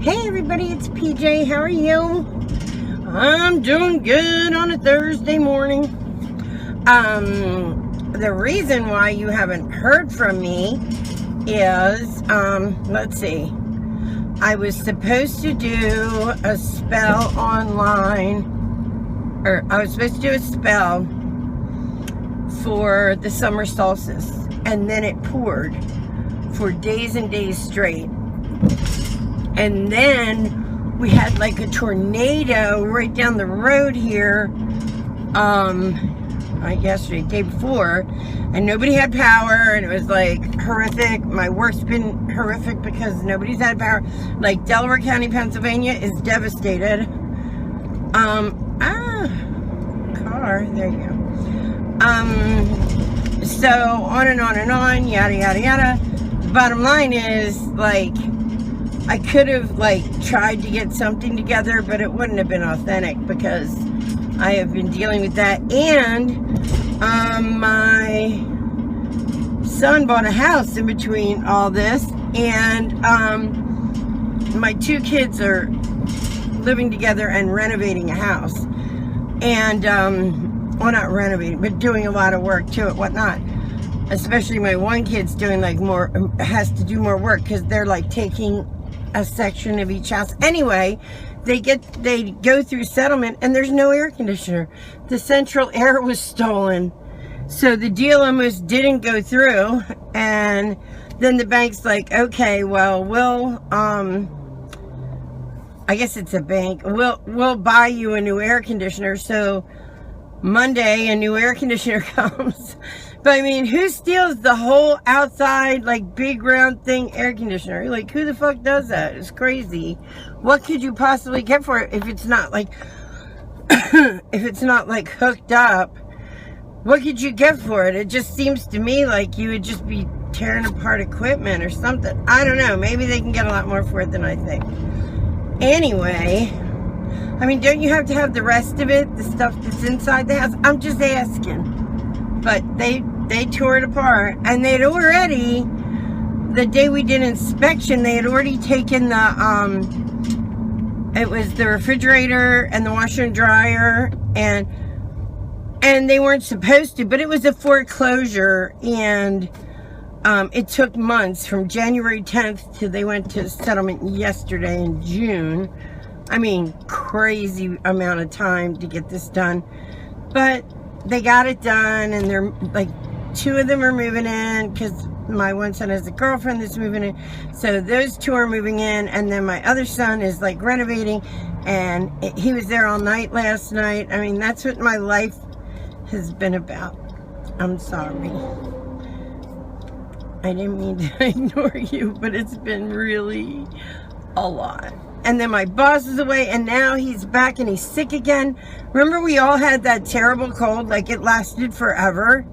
Hey everybody, it's PJ. How are you? I'm doing good on a Thursday morning. The reason why you haven't heard from me is, let's see. I was supposed to do a spell online, or I was supposed to do a spell for the summer solstice, and then it poured for days and days straight. And then we had like a tornado right down the road here, yesterday, day before, and nobody had power, and it was like horrific. My work's been horrific because nobody's had power. Like Delaware County, Pennsylvania is devastated. Car, there you go. So on and on and on, yada, yada, yada. Bottom line is, like, I could have like tried to get something together, but it wouldn't have been authentic because I have been dealing with that. And my son bought a house in between all this, and my two kids are living together and renovating a house, and well, not renovating, but doing a lot of work to it, whatnot. Especially my one kid's doing like has to do more work because they're like taking a section of each house. Anyway, they go through settlement and there's no air conditioner. The central air was stolen. So the deal almost didn't go through, and then the bank's like, okay, well, we'll I guess it's a bank. We'll buy you a new air conditioner. So Monday a new air conditioner comes. But I mean, who steals the whole outside, like, big round thing air conditioner? Like, who the fuck does that? It's crazy. What could you possibly get for it if it's not like, if it's not like hooked up? What could you get for it? It just seems to me like you would just be tearing apart equipment or something. I don't know. Maybe they can get a lot more for it than I think. Anyway, I mean, don't you have to have the rest of it, the stuff that's inside the house? I'm just asking. But they tore it apart, and they'd already, the day we did inspection, they had already taken the it was the refrigerator and the washer and dryer, and they weren't supposed to, but it was a foreclosure, and it took months from January 10th to they went to settlement yesterday in June. I mean, crazy amount of time to get this done, but they got it done, and they're like, two of them are moving in because my one son has a girlfriend that's moving in, so those two are moving in, and then my other son is like renovating, and he was there all night last night. I mean, that's what my life has been about. I'm sorry, I didn't mean to ignore you, but it's been really a lot. And then my boss is away, and now he's back and he's sick again. Remember, we all had that terrible cold, like it lasted forever.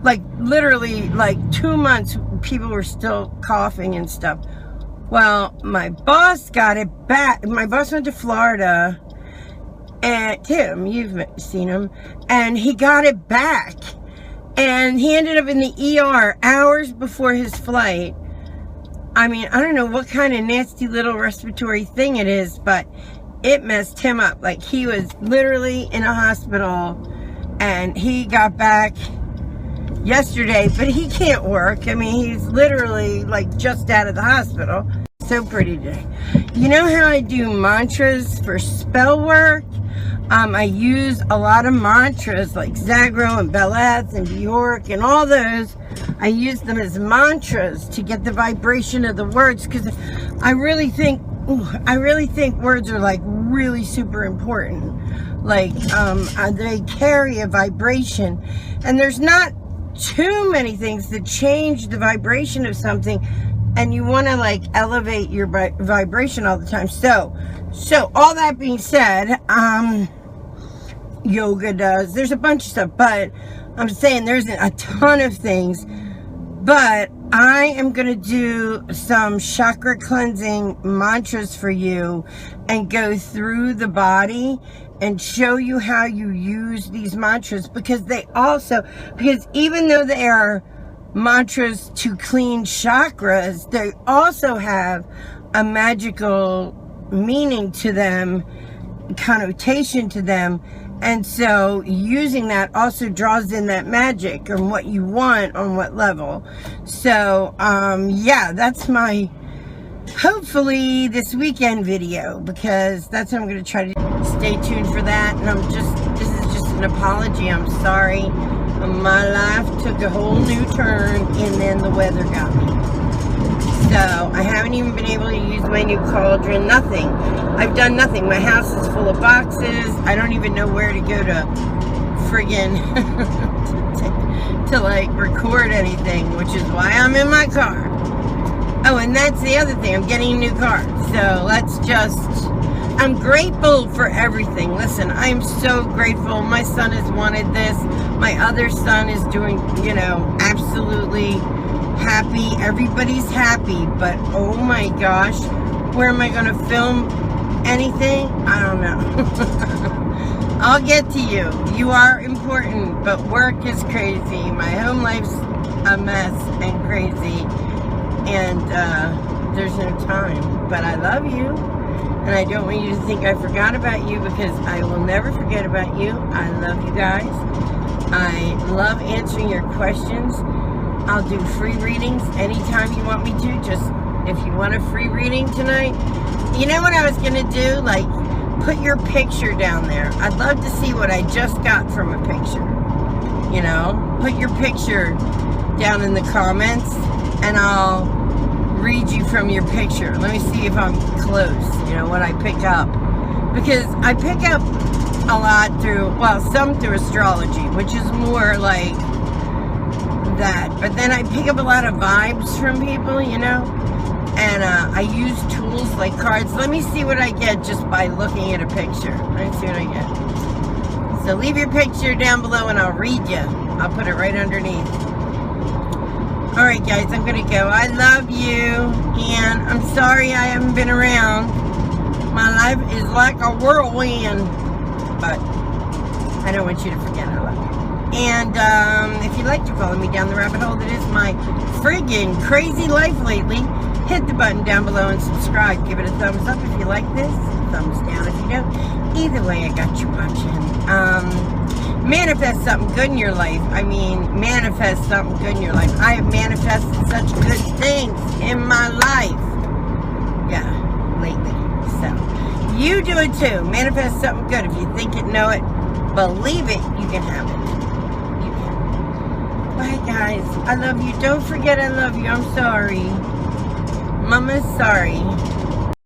Like literally like 2 months, people were still coughing and stuff. Well, my boss got it back. My boss went to Florida, and Tim, you've seen him, and he got it back. And he ended up in the ER hours before his flight. I mean, I don't know what kind of nasty little respiratory thing it is, but it messed him up. Like, he was literally in a hospital, and he got back yesterday, but he can't work. I mean, he's literally like just out of the hospital. So pretty today. You know how I do mantras for spell work? I use a lot of mantras like Zagro and Beleth and Bjork and all those. I use them as mantras to get the vibration of the words, because I really think words are like really super important. Like, they carry a vibration, and there's not too many things that change the vibration of something, and you want to like elevate your vibration all the time. So all that being said, yoga does, there's a bunch of stuff, but I'm saying there's a ton of things. But I am going to do some chakra cleansing mantras for you and go through the body and show you how you use these mantras, because even though they are mantras to clean chakras, they also have a magical meaning to them, connotation to them. And so using that also draws in that magic and what you want on what level. So, yeah, that's my, hopefully, this weekend video, because that's what I'm going to try to stay tuned for that. And this is just an apology. I'm sorry. My life took a whole new turn, and then the weather got me. So, I haven't even been able to use my new cauldron, nothing. I've done nothing. My house is full of boxes. I don't even know where to go to friggin' to like record anything, which is why I'm in my car. Oh, and that's the other thing. I'm getting a new car. So, I'm grateful for everything. Listen, I'm so grateful. My son has wanted this. My other son is doing, absolutely happy. Everybody's happy, but oh my gosh, where am I going to film anything? I don't know. I'll get to you. You are important, but work is crazy. My home life's a mess and crazy, and there's no time. But I love you, and I don't want you to think I forgot about you, because I will never forget about you. I love you guys. I love answering your questions. I'll do free readings anytime you want me to. Just if you want a free reading tonight. You know what I was going to do? Like, put your picture down there. I'd love to see what I just got from a picture. Put your picture down in the comments, and I'll read you from your picture. Let me see if I'm close, what I pick up. Because I pick up a lot some through astrology, which is more like that, but then I pick up a lot of vibes from people, and I use tools like cards. Let me see what I get just by looking at a picture. Let me see what I get. So leave your picture down below and I'll read you. I'll put it right underneath. Alright guys, I'm gonna go. I love you, and I'm sorry I haven't been around. My life is like a whirlwind, but I don't want you to forget I love you. And if you'd like to follow me down the rabbit hole that is my friggin' crazy life lately, hit the button down below and subscribe. Give it a thumbs up if you like this, thumbs down if you don't. Either way, I got you watching. Manifest something good in your life. Manifest something good in your life. I have manifested such good things in my life. Yeah, lately. So, you do it too. Manifest something good. If you think it, know it, believe it, you can have it. Bye guys, I love you. Don't forget I love you. I'm sorry. Mama's sorry.